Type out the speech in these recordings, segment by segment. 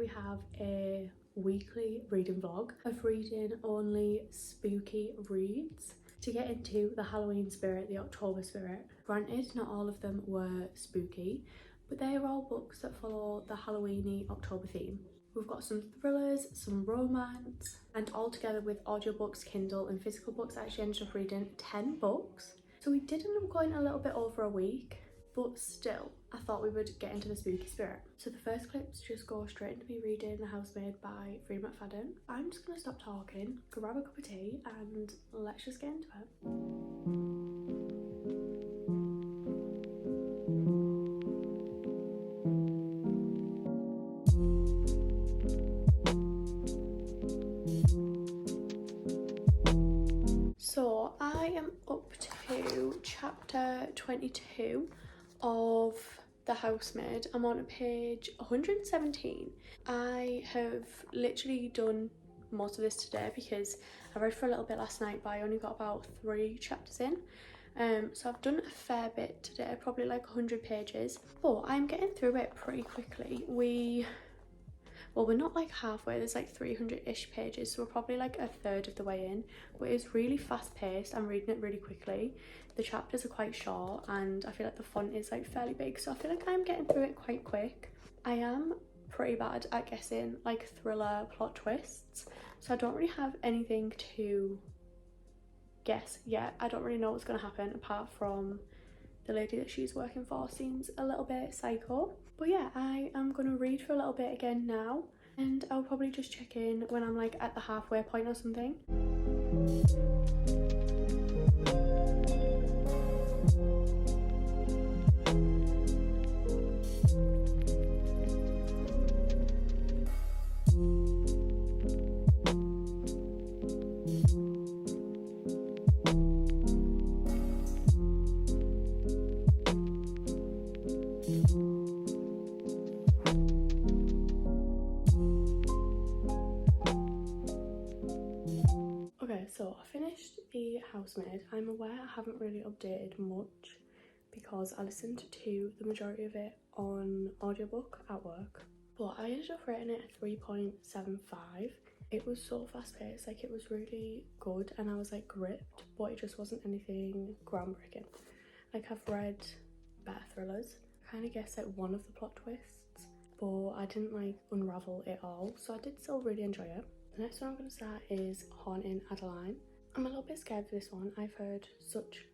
we have a weekly reading vlog of reading only spooky reads to get into the Halloween spirit, the October spirit. Granted, not all of them were spooky, but they are all books that follow the Halloweeny October theme. We've got some thrillers, some romance, and all together with audiobooks, Kindle and physical books, I actually ended up reading 10 books. So we did end up going a little bit over a week, but still, I thought we would get into the spooky spirit. So the first clips just go straight into me reading The Housemaid by Freida McFadden. I'm just gonna stop talking, grab a cup of tea, and let's just get into it. So I am up to chapter 22 of The Housemaid. I'm on page 117. I have literally done most of this today because I read for a little bit last night, but I only got about 3 chapters in. So I've done a fair bit today, probably like 100 pages, but I'm getting through it pretty quickly. Well, we're not like halfway, there's like 300-ish pages, so we're probably like a third of the way in, but it's really fast paced. I'm reading it really quickly. The chapters are quite short and I feel like the font is like fairly big, so I feel like I'm getting through it quite quick. I am pretty bad at guessing like thriller plot twists, so I don't really have anything to guess yet. I don't really know what's going to happen apart from the lady that she's working for seems a little bit psycho. But yeah, I am going to read for a little bit again now, and I'll probably just check in when I'm like at the halfway point or something. Okay, so I finished The Housemaid. I'm aware I haven't really updated much because I listened to the majority of it on audiobook at work, but I ended up rating it a 3.75. It was so fast paced, like it was really good and I was like gripped, but it just wasn't anything groundbreaking. Like I've read better thrillers. I kind of guessed like one of the plot twists, but I didn't like unravel it all, so I did still really enjoy it. The next one I'm going to start is Haunting Adeline. I'm a little bit scared for this one. I've heard such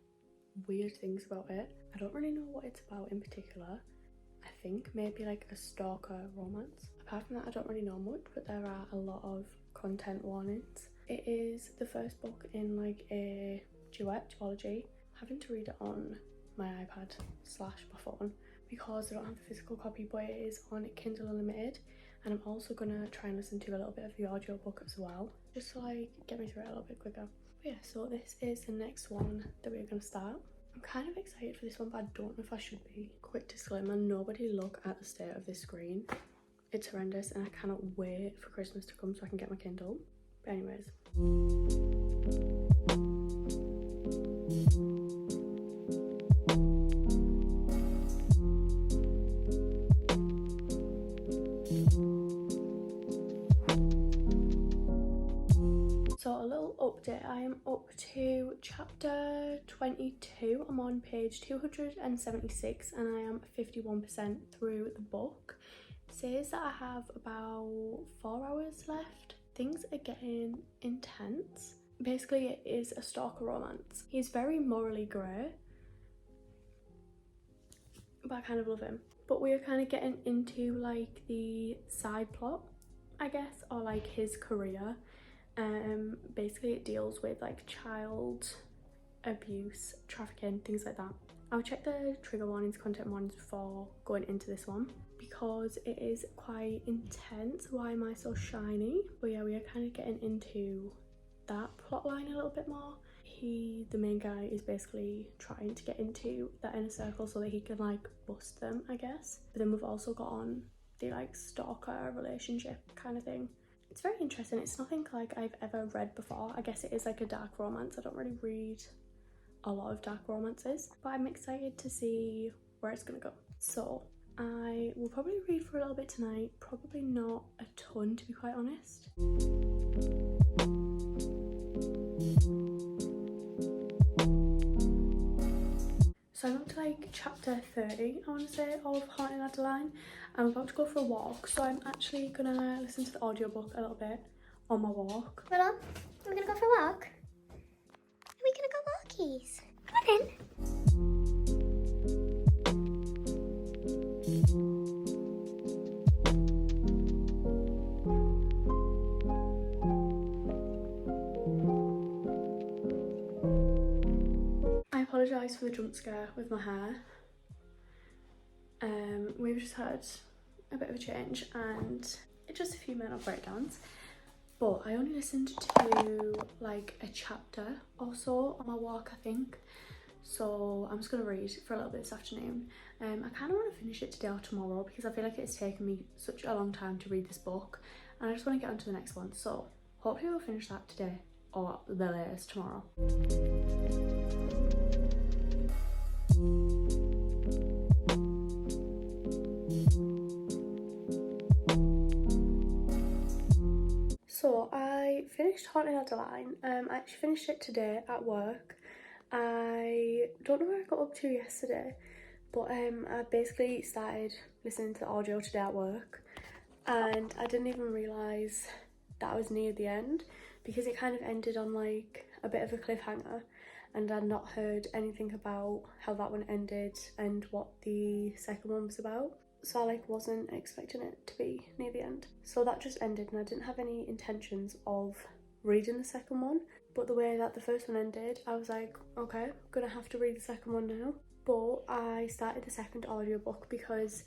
weird things about it. I don't really know what it's about in particular. I think maybe like a stalker romance. Apart from that, I don't really know much, but there are a lot of content warnings. It is the first book in like a duology. I'm having to read it on my iPad / my phone because I don't have the physical copy, but it is on Kindle Unlimited. And I'm also gonna try and listen to a little bit of the audiobook as well, just to like get me through it a little bit quicker. But yeah, so this is the next one that we're gonna start. I'm kind of excited for this one, but I don't know if I should be. Quick disclaimer, nobody look at the state of this screen. It's horrendous and I cannot wait for Christmas to come so I can get my Kindle. But anyways. So a little update, I am up to chapter 22, I'm on page 276 and I am 51% through the book. It says that I have about 4 hours left. Things are getting intense. Basically it is a stalker romance. He's very morally grey, but I kind of love him. But we are kind of getting into like the side plot, I guess, or like his career. Basically it deals with like child abuse, trafficking, things like that. I'll check the trigger warnings, content warnings before going into this one because it is quite intense. Why am I so shiny? But yeah, we are kind of getting into that plot line a little bit more. The main guy is basically trying to get into that inner circle so that he can like bust them, I guess. But then we've also got on the like stalker relationship kind of thing. It's very interesting. It's nothing like I've ever read before. I guess it is like a dark romance. I don't really read a lot of dark romances, but I'm excited to see where it's gonna go. So I will probably read for a little bit tonight, probably not a ton to be quite honest. So I'm up to like chapter 30, I want to say, of Haunting Adeline. I'm about to go for a walk, so I'm actually gonna listen to the audiobook a little bit on my walk. Little, we're gonna go for a walk. Are we gonna go walkies? Come on then. I apologise for the jump scare with my hair. We've just had a bit of a change and just a few mental breakdowns, but I only listened to like a chapter or so on my walk, I think, so I'm just going to read for a little bit this afternoon. I kind of want to finish it today or tomorrow because I feel like it's taken me such a long time to read this book and I just want to get on to the next one, so hopefully we'll finish that today or the latest tomorrow. So I finished Haunting Adeline. I actually finished it today at work. I don't know where I got up to yesterday, but I basically started listening to the audio today at work and I didn't even realise that I was near the end because it kind of ended on like a bit of a cliffhanger and I'd not heard anything about how that one ended and what the second one was about. So I like wasn't expecting it to be near the end. So that just ended and I didn't have any intentions of reading the second one. But the way that the first one ended, I was like, okay, I'm gonna have to read the second one now. But I started the second audiobook because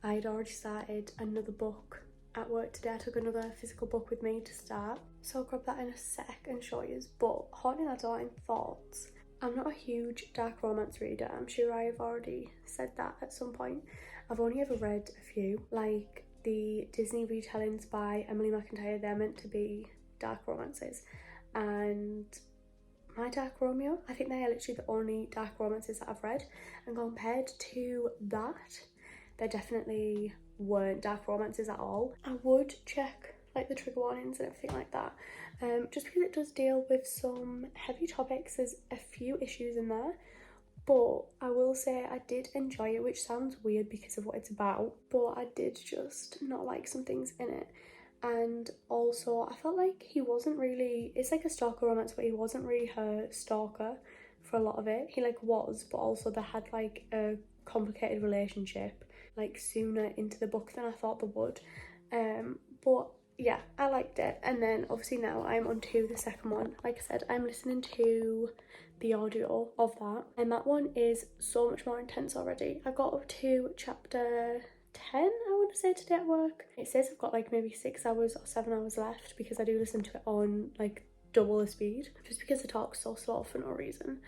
I'd already started another book at work today. I took another physical book with me to start. So I'll grab that in a sec and show you. But Haunting Adeline thoughts. I'm not a huge dark romance reader. I'm sure I've already said that at some point. I've only ever read a few, like the Disney retellings by Emily McIntyre. They're meant to be dark romances, and My Dark Romeo, I think they are literally the only dark romances that I've read, and compared to that, they definitely weren't dark romances at all. I would check like the trigger warnings and everything like that, just because it does deal with some heavy topics. There's a few issues in there, but I will say I did enjoy it, which sounds weird because of what it's about, but I did just not like some things in it. And also I felt like he wasn't really, it's like a stalker romance, but he wasn't really her stalker for a lot of it. He like was, but also they had like a complicated relationship like sooner into the book than I thought they would. But yeah, I liked it. And then obviously now I'm on to the second one. Like I said, I'm listening to the audio of that, and that one is so much more intense already. I got up to chapter 10, I want to say, today at work. It says I've got like maybe 6 hours or 7 hours left because I do listen to it on like double the speed just because the talk's so slow for no reason.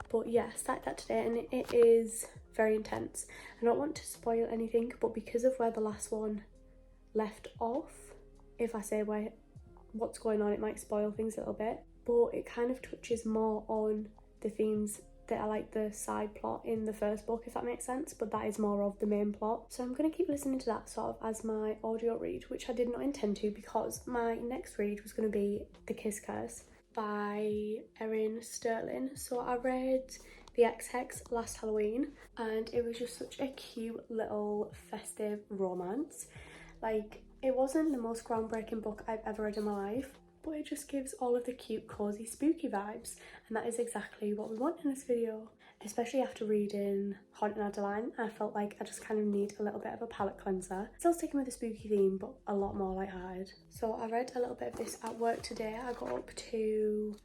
But yeah, started that today and it is very intense. I don't want to spoil anything, but because of where the last one left off, if I say what's going on, it might spoil things a little bit, but it kind of touches more on the themes that are like the side plot in the first book, if that makes sense, but that is more of the main plot. So I'm going to keep listening to that sort of as my audio read, which I did not intend to because my next read was going to be The Kiss Curse by Erin Sterling. So I read The Ex-Hex last Halloween and it was just such a cute little festive romance. Like, it wasn't the most groundbreaking book I've ever read in my life, but it just gives all of the cute, cozy, spooky vibes, and that is exactly what we want in this video. Especially after reading Haunting Adeline, I felt like I just kind of need a little bit of a palette cleanser. Still sticking with the spooky theme, but a lot more lighthearted. So I read a little bit of this at work today. I got up to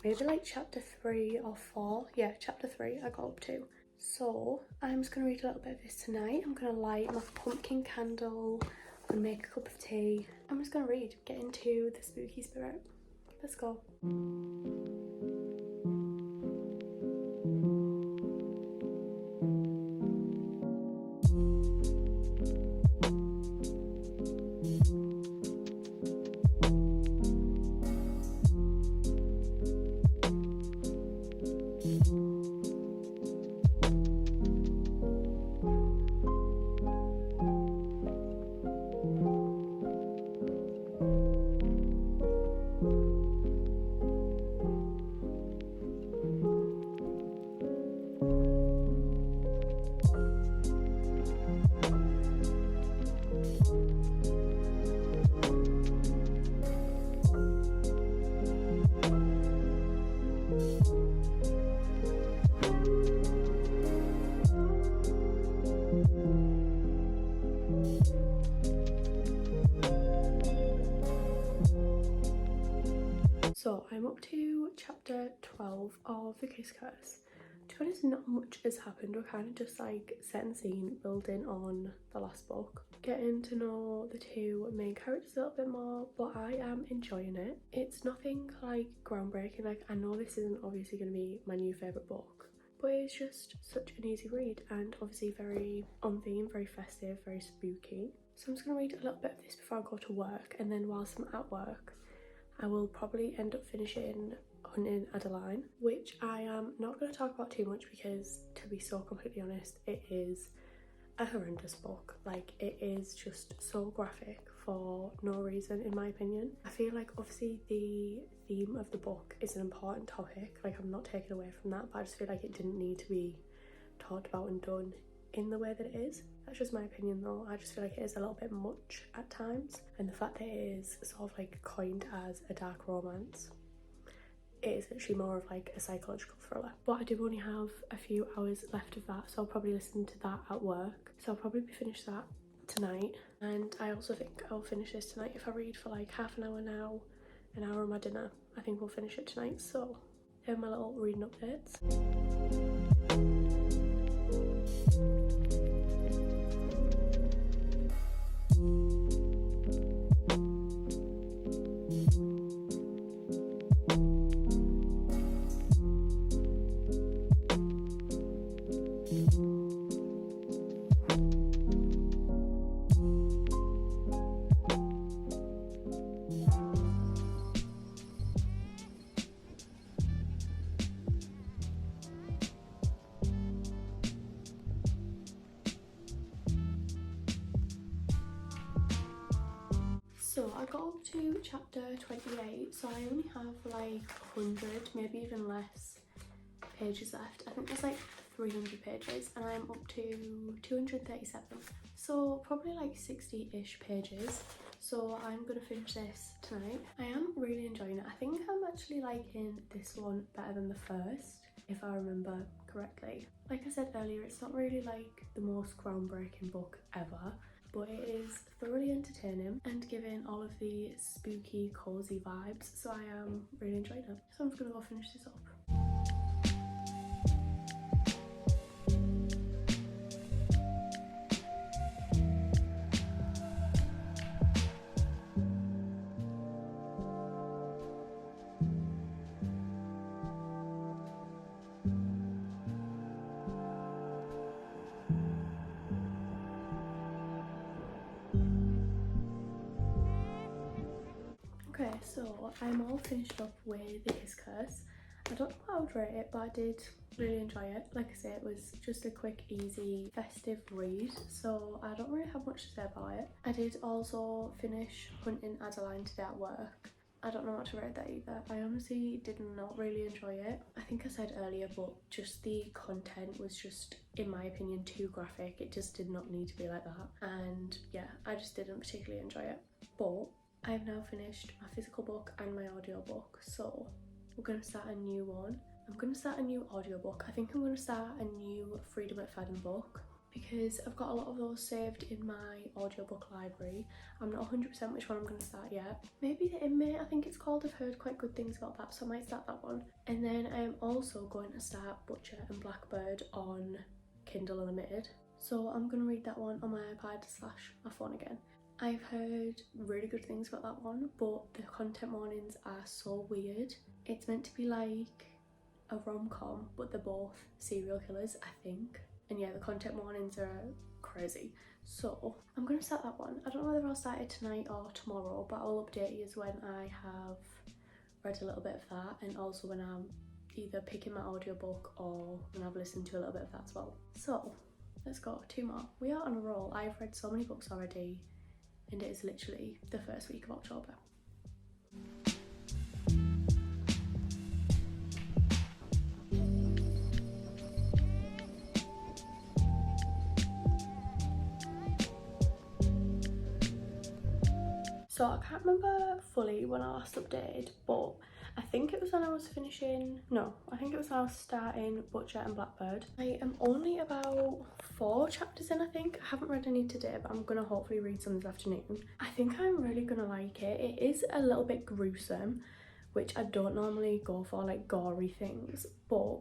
maybe like chapter 3 or 4. Yeah, chapter 3 I got up to. So I'm just going to read a little bit of this tonight. I'm going to light my pumpkin candle and make a cup of tea. I'm just gonna read, get into the spooky spirit. Let's go. to chapter 12 of The Kiss Curse. To be honest, not much has happened. We're kind of just like setting the scene, building on the last book, getting to know the two main characters a little bit more, but I am enjoying it. It's nothing like groundbreaking. Like, I know this isn't obviously going to be my new favourite book, but it's just such an easy read and obviously very on theme, very festive, very spooky. So I'm just going to read a little bit of this before I go to work, and then whilst I'm at work I will probably end up finishing Hunting Adeline, which I am not going to talk about too much because, to be so completely honest, it is a horrendous book. Like, it is just so graphic for no reason, in my opinion. I feel like obviously the theme of the book is an important topic, like I'm not taking away from that, but I just feel like it didn't need to be talked about and done in the way that it is. That's just my opinion though. I just feel like it is a little bit much at times, and the fact that it is sort of like coined as a dark romance, it is actually more of like a psychological thriller. But I do only have a few hours left of that, so I'll probably listen to that at work. So I'll probably finish that tonight, and I also think I'll finish this tonight. If I read for like half an hour now, an hour on my dinner, I think we'll finish it tonight. So they're my little reading updates. So I got up to chapter 28, so I only have like 100, maybe even less pages left. I think there's like 300 pages and I'm up to 237. So probably like 60-ish pages. So I'm gonna finish this tonight. I am really enjoying it. I think I'm actually liking this one better than the first, if I remember correctly. Like I said earlier, it's not really like the most groundbreaking book ever, but it is thoroughly entertaining and giving all of the spooky, cozy vibes, so I am really enjoying it. So I'm just gonna go finish this up. Okay, so I'm all finished up with The Kiss Curse. I don't know how I would rate it, but I did really enjoy it. Like I say, it was just a quick, easy, festive read, so I don't really have much to say about it. I did also finish Hunting Adeline today at work. I don't know what to rate that either. I honestly did not really enjoy it. I think I said earlier, but just the content was just, in my opinion, too graphic. It just did not need to be like that. And yeah, I just didn't particularly enjoy it. But I've now finished my physical book and my audiobook, so we're going to start a new one. I'm going to start a new audiobook. I think I'm going to start a new Freedom McFadden book because I've got a lot of those saved in my audiobook library. I'm not 100% which one I'm going to start yet. Maybe The Inmate, I think it's called. I've heard quite good things about that, so I might start that one. And then I am also going to start Butcher and Blackbird on Kindle Unlimited. So I'm going to read that one on my iPad / my phone again. I've heard really good things about that one, but the content warnings are so weird. It's meant to be like a rom-com, but they're both serial killers, I think. And yeah, the content warnings are crazy. So I'm going to start that one. I don't know whether I'll start it tonight or tomorrow, but I'll update you when I have read a little bit of that, and also when I'm either picking my audiobook or when I've listened to a little bit of that as well. So let's go, 2 more. We are on a roll. I've read so many books already, and it is literally the first week of October. So I can't remember fully when I last updated, but I think it was when I was finishing, no, I think it was when I was starting Butcher and Blackbird. I am only about 4 chapters in, I think. I haven't read any today, but I'm gonna hopefully read some this afternoon. I think I'm really gonna like it. It is a little bit gruesome, which I don't normally go for, like gory things, but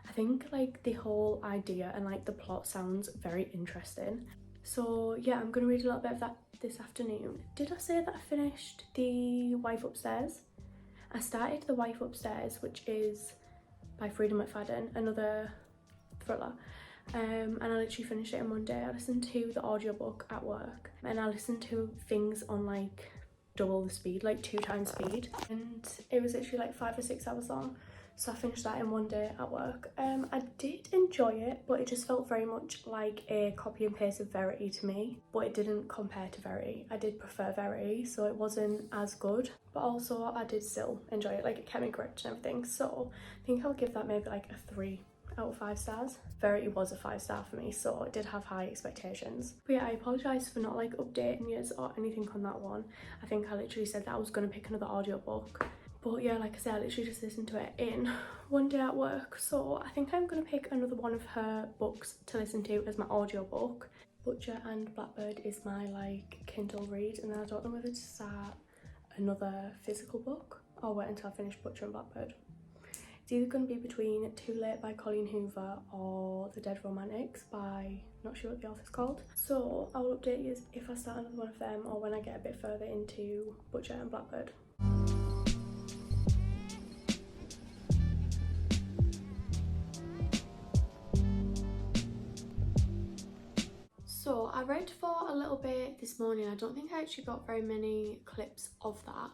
I think like the whole idea and like the plot sounds very interesting. So yeah, I'm gonna read a little bit of that this afternoon. Did I say that I finished The Wife Upstairs? I started The Wife Upstairs, which is by Freedom McFadden, another thriller. And I literally finished it on Monday. I listened to the audiobook at work, and I listened to things on like double the speed, like 2 times speed, and it was literally like 5 or 6 hours long. So I finished that in one day at work. I did enjoy it, but it just felt very much like a copy and paste of Verity to me, but it didn't compare to Verity. I did prefer Verity, so it wasn't as good, but also I did still enjoy it. Like, it kept me correct and everything, so I think I'll give that maybe like a 3 out of 5 stars. Verity was a 5-star for me, so it did have high expectations. But yeah, I apologise for not like updating you or anything on that one. I think I literally said that I was going to pick another audiobook, but yeah, like I said, I literally just listened to it in one day at work, so I think I'm going to pick another one of her books to listen to as my audiobook. Butcher and Blackbird is my like Kindle read, and then I don't know whether to start another physical book or wait until I finish Butcher and Blackbird. It's either going to be between Too Late by Colleen Hoover or The Dead Romantics by, not sure what the author's called. So I will update you if I start another one of them or when I get a bit further into Butcher and Blackbird. So I read for a little bit this morning. I don't think I actually got very many clips of that,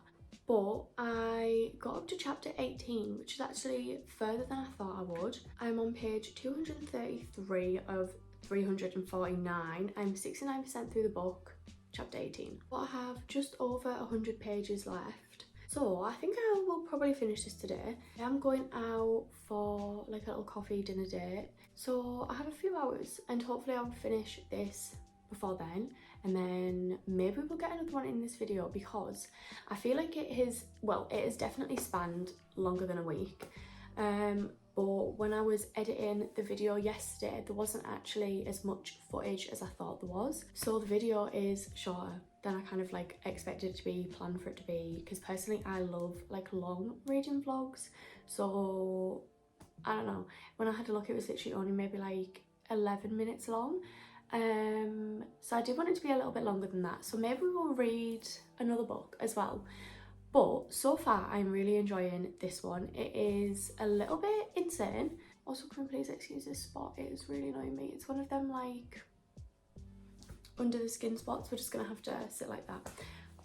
but I got up to chapter 18, which is actually further than I thought I would. I'm on page 233 of 349. I'm 69% through the book, chapter 18. But I have just over 100 pages left. So I think I will probably finish this today. I am going out for like a little coffee dinner date, so I have a few hours and hopefully I'll finish this before then, and then maybe we'll get another one in this video, because I feel like it has definitely spanned longer than a week. But when I was editing the video yesterday, there wasn't actually as much footage as I thought there was. So the video is shorter than I kind of like expected it to be, planned for it to be, because personally I love like long reading vlogs. So I don't know, when I had a look it was literally only maybe like 11 minutes long. So I did want it to be a little bit longer than that, so maybe we'll read another book as well. But so far I'm really enjoying this one. It is a little bit insane. Also, can we please excuse this spot? It is really annoying me. It's one of them like under the skin spots. We're just gonna have to sit like that.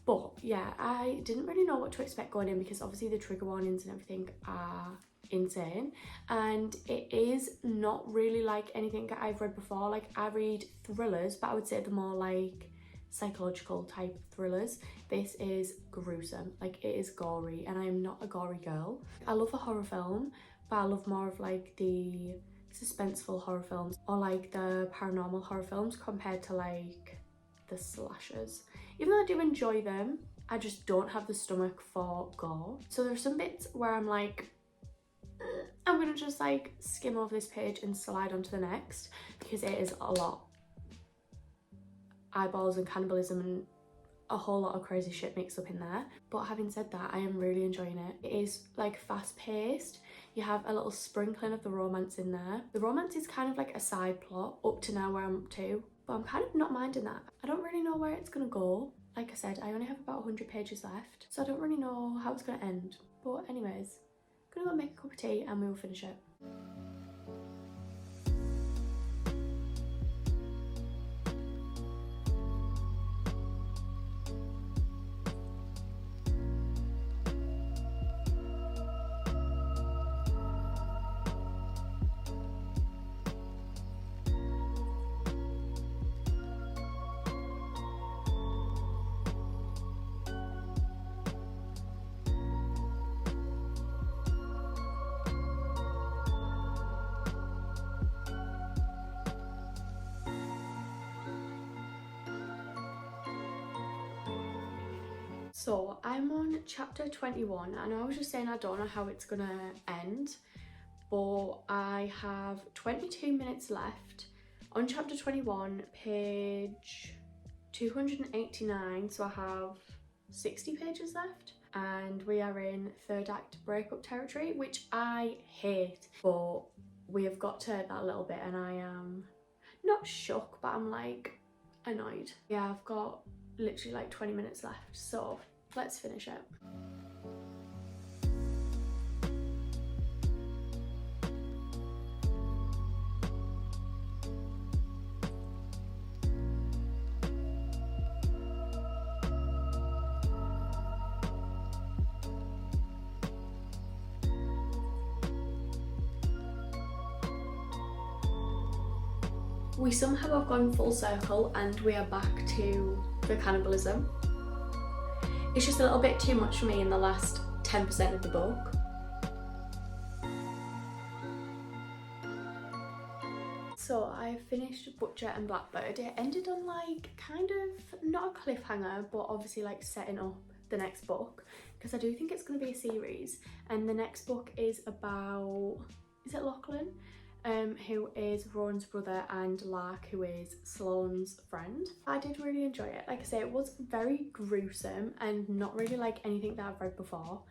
But yeah, I didn't really know what to expect going in, because obviously the trigger warnings and everything are insane, and it is not really like anything that I've read before. Like, I read thrillers, but I would say the more like psychological type thrillers. This is gruesome, like it is gory, and I am not a gory girl. I love a horror film, but I love more of like the suspenseful horror films or like the paranormal horror films compared to like the slashers. Even though I do enjoy them, I just don't have the stomach for gore. So there's some bits where I'm like, I'm gonna just like skim over this page and slide onto the next, because it is a lot. Eyeballs and cannibalism and a whole lot of crazy shit mixed up in there. But having said that, I am really enjoying it. It is like fast paced. You have a little sprinkling of the romance in there. The romance is kind of like a side plot up to now where I'm up to, but I'm kind of not minding that. I don't really know where it's gonna go. Like I said, I only have about 100 pages left, so I don't really know how it's gonna end. But anyways, I'm gonna go make a cup of tea and we will finish it. So I'm on chapter 21. I know I was just saying I don't know how it's gonna end, but I have 22 minutes left on chapter 21, page 289, so I have 60 pages left. and we are in third act breakup territory, which I hate, but we have got to that little bit and I am not shook, but I'm like annoyed. Yeah, I've got literally like 20 minutes left, so let's finish it. We somehow have gone full circle and we are back to the cannibalism. It's just a little bit too much for me in the last 10% of the book. So I finished Butcher and Blackbird. It ended on like kind of not a cliffhanger, but obviously like setting up the next book, because I do think it's going to be a series, and the next book is about, is it Lachlan? Who is Rowan's brother, and Lark, who is Sloane's friend. I did really enjoy it. Like I say, it was very gruesome and not really like anything that I've read before,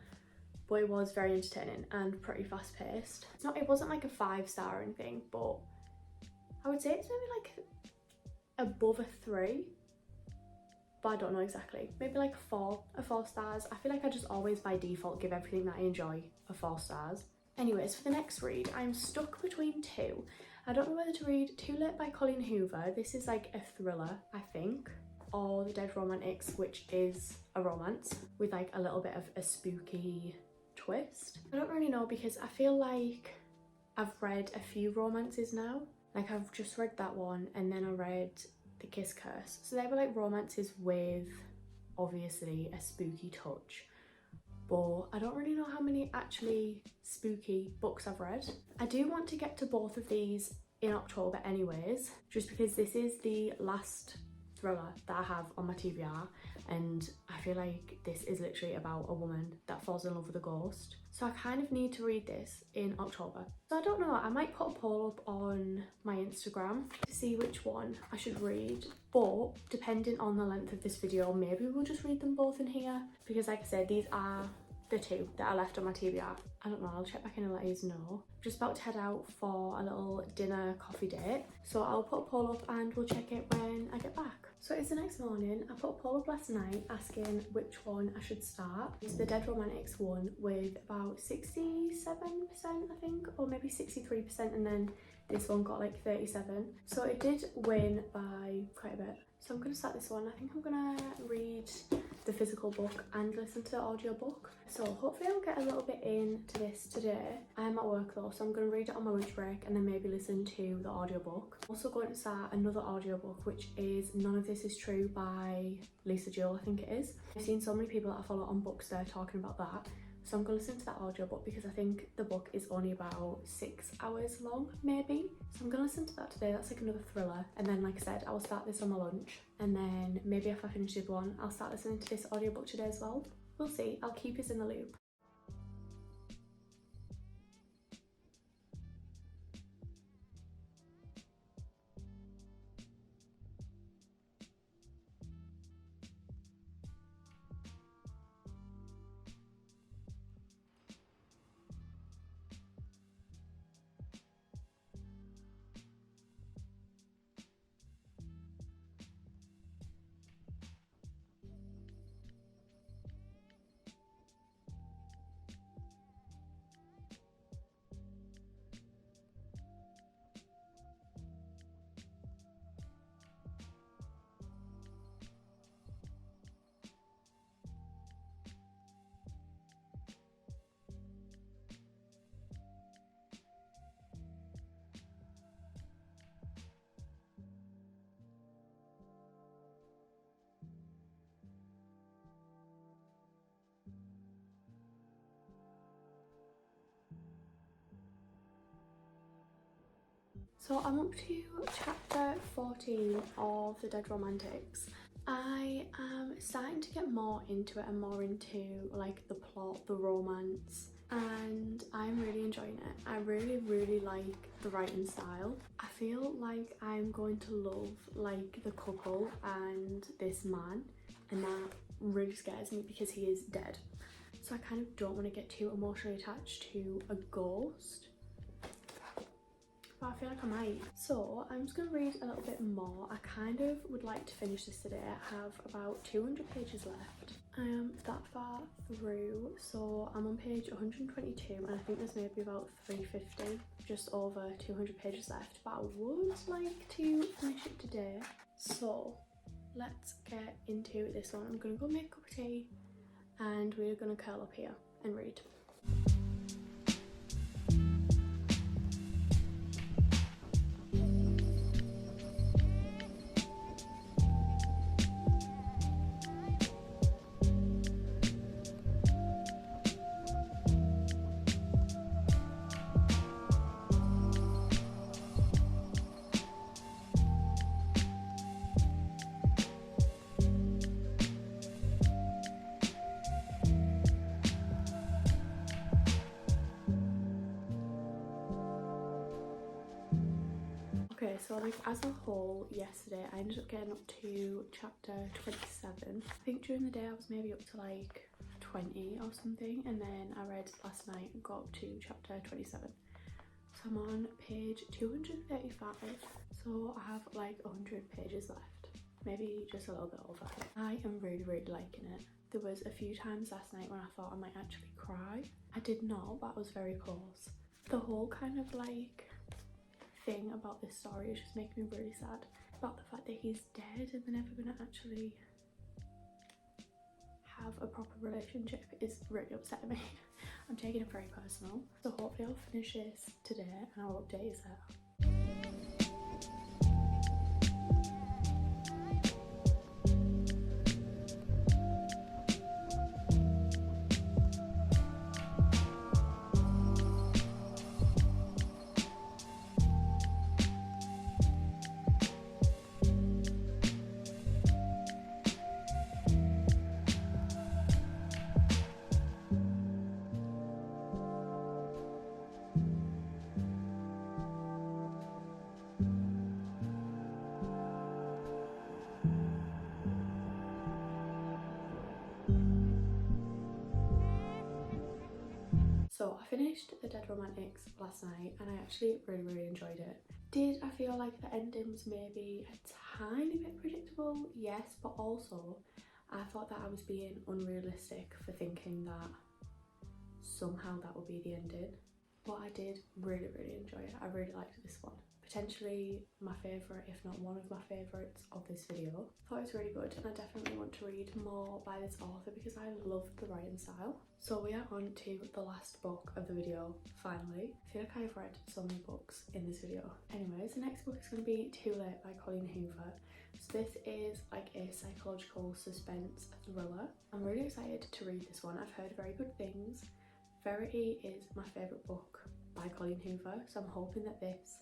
but it was very entertaining and pretty fast paced. It wasn't like a 5-star or anything, but I would say it's maybe like above a 3, but I don't know exactly. Maybe like a 4 stars. I feel like I just always by default give everything that I enjoy a 4 stars. Anyways, for the next read, I'm stuck between two. I don't know whether to read Too Late by Colleen Hoover. This is like a thriller, I think, or The Dead Romantics, which is a romance with like a little bit of a spooky twist. I don't really know, because I feel like I've read a few romances now. Like I've just read that one, and then I read The Kiss Curse. So they were like romances with obviously a spooky touch. But I don't really know how many actually spooky books I've read. I do want to get to both of these in October anyways, just because this is the last thriller that I have on my TBR, and I feel like this is literally about a woman that falls in love with a ghost. So I kind of need to read this in October. So I don't know, I might put a poll up on my Instagram to see which one I should read, but depending on the length of this video, maybe we'll just read them both in here, because like I said, these are the two that I left on my TBR. I don't know, I'll check back in and let you know. I'm just about to head out for a little dinner coffee date, so I'll put a poll up and we'll check it when I get back. So it's the next morning. I put a poll up last night asking which one I should start. It's the Dead Romantics one with about 67%, I think, or maybe 63%, and then this one got like 37. So it did win by quite a bit. So I'm gonna start this one. I think I'm gonna read the physical book and listen to the audiobook. So hopefully I'll get a little bit into this today. I am at work though, so I'm going to read it on my lunch break and then maybe listen to the audiobook. I'm also going to start another audiobook, which is None of This Is True by Lisa Jewell, I think it is. I've seen so many people that I follow on Bookster talking about that. So I'm going to listen to that audiobook because I think the book is only about 6 hours long, maybe. So I'm going to listen to that today. That's like another thriller. And then, like I said, I will start this on my lunch. And then maybe if I finish this one, I'll start listening to this audiobook today as well. We'll see. I'll keep us in the loop. So I'm up to chapter 14 of The Dead Romantics. I am starting to get more into it and more into like the plot, the romance, and I'm really enjoying it. I really like the writing style. I feel like I'm going to love like the couple and this man, and that really scares me because he is dead. so I kind of don't want to get too emotionally attached to a ghost, but I feel like I might. So I'm just going to read a little bit more. I kind of would like to finish this today. I have about 200 pages left. I am that far through, so I'm on page 122 and I think there's maybe about 350, just over 200 pages left, but I would like to finish it today. So let's get into this one. I'm going to go make a cup of tea and we're going to curl up here and read. Okay, so like as a whole, yesterday I ended up getting up to chapter 27. I think during the day I was maybe up to like 20 or something, and then I read last night and got up to chapter 27. So I'm on page 235, so I have like 100 pages left, maybe just a little bit over. I am really liking it. There was a few times last night when I thought I might actually cry. I did not, but I was very close. The whole kind of like thing about this story is just making me really sad about the fact that he's dead and they're never gonna actually have a proper relationship. Is really upsetting me. I'm taking it very personal, so hopefully I'll finish this today and I'll update you there. So I finished The Dead Romantics last night and I actually really enjoyed it. Did I feel like the ending was maybe a tiny bit predictable? Yes, but also I thought that I was being unrealistic for thinking that somehow that would be the ending. But I did really enjoy it. I really liked this one. Potentially my favourite, if not one of my favourites of this video. I thought it was really good and I definitely want to read more by this author because I love the writing style. So we are on to the last book of the video, finally. I feel like I've read so many books in this video. Anyways, the next book is going to be Too Late by Colleen Hoover. So this is like a psychological suspense thriller. I'm really excited to read this one. I've heard very good things. Verity is my favourite book by Colleen Hoover, so I'm hoping that this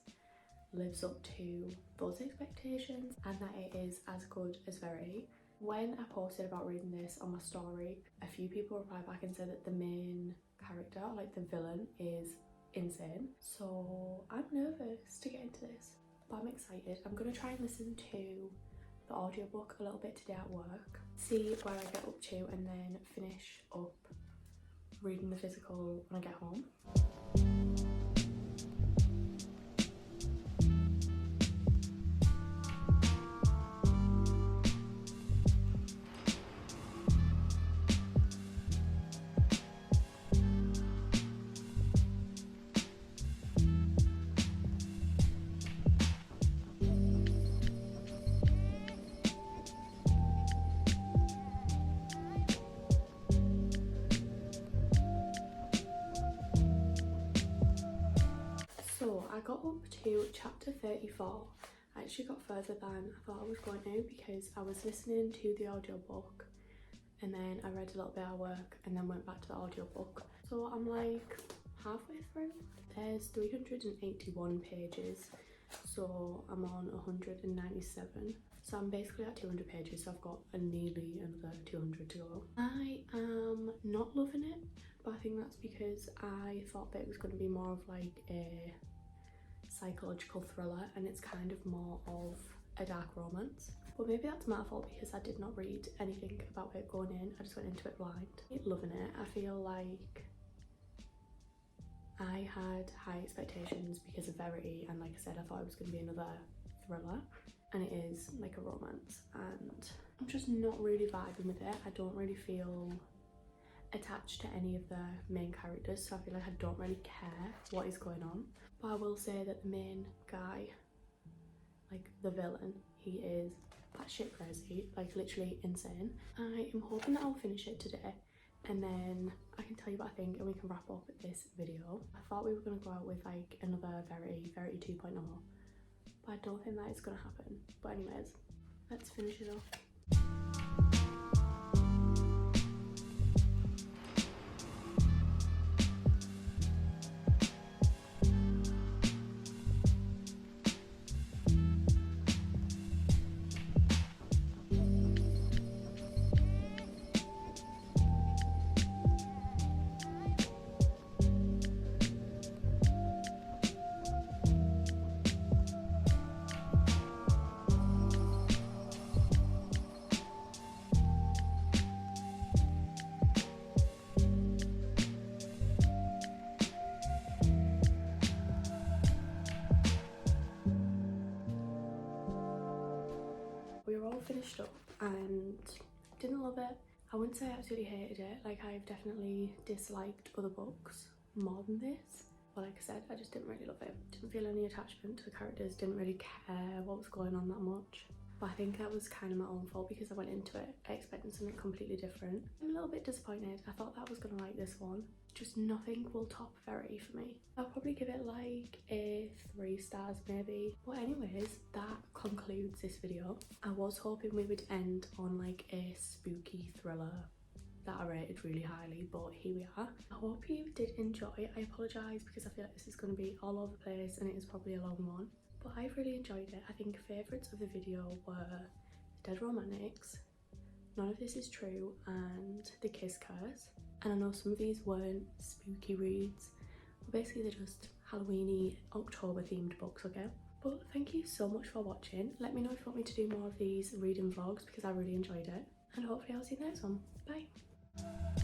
lives up to those expectations and that it is as good as Verity. When I posted about reading this on my story, a few people replied back and said that the main character, like the villain, is insane. So I'm nervous to get into this, but I'm excited. I'm going to try and listen to the audiobook a little bit today at work, see where I get up to, and then finish up reading the physical when I get home. So I got up to chapter 34. I actually got further than I thought I was going to because I was listening to the audiobook and then I read a little bit at work and then went back to the audiobook. So I'm like halfway through. There's 381 pages, so I'm on 197. So I'm basically at 200 pages, so I've got nearly another 200 to go. I am not loving it, but I think that's because I thought that it was going to be more of like a psychological thriller and it's kind of more of a dark romance. But maybe that's my fault because I did not read anything about it going in. I just went into it blind. Loving it. I feel like I had high expectations because of Verity, and like I said, I thought it was going to be another thriller, and it is like a romance, and I'm just not really vibing with it. I don't really feel attached to any of the main characters, so I feel like I don't really care what is going on. But I will say that the main guy, like the villain, he is batshit crazy, like literally insane. I am hoping that I'll finish it today, and then I can tell you what I think and we can wrap up this video. I thought we were going to go out with like another Verity 2.0, but I don't think that is going to happen. But anyways, let's finish it off. We were all finished up and didn't love it. I wouldn't say I absolutely hated it. Like, I've definitely disliked other books more than this. But like I said, I just didn't really love it. Didn't feel any attachment to the characters, didn't really care what was going on that much. But I think that was kind of my own fault because I went into it expecting something completely different. I'm a little bit disappointed. I thought that I was gonna like this one. Just nothing will top Verity for me. I'll probably give it like a 3 stars maybe. But anyways, that concludes this video. I was hoping we would end on like a spooky thriller that I rated really highly, but here we are. I hope you did enjoy. I apologise because I feel like this is going to be all over the place and it is probably a long one. But I've really enjoyed it. I think favourites of the video were Dead Romantics, None of This Is True, and The Kiss Curse. And I know some of these weren't spooky reads, but basically they're just Halloweeny, October themed books, okay? But thank you so much for watching. Let me know if you want me to do more of these reading vlogs because I really enjoyed it. And hopefully I'll see you in the next one. Bye!